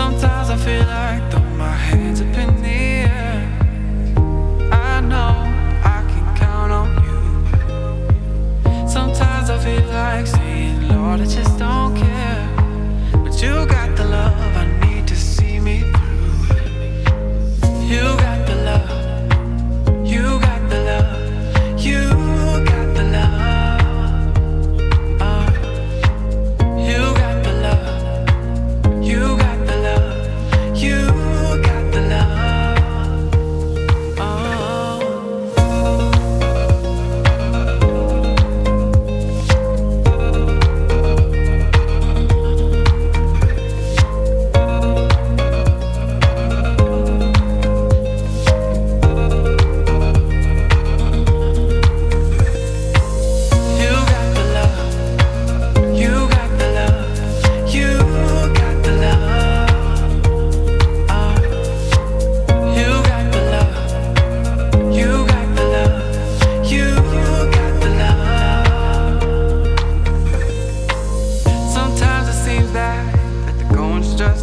Sometimes I feel like throw my hands up in the air. I know I can count on you. Sometimes I feel like saying, Lord, I just don't care. But you got the love I need to see me through. You got the love. You got the love. You got the love. You got the love. You got the love. You got the love.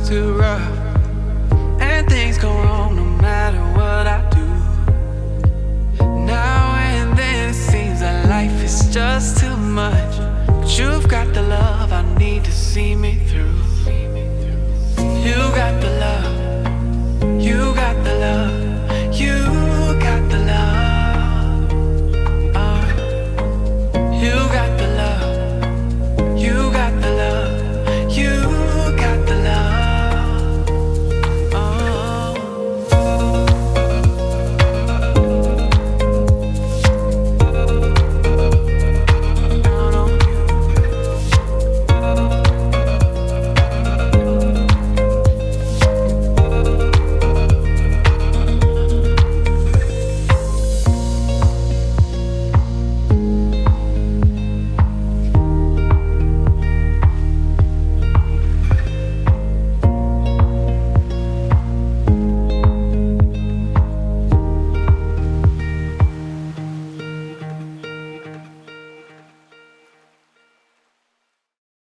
Too rough, and things go wrong no matter what I do. Now and then it seems that life is just too much, but you've got the love I need to see me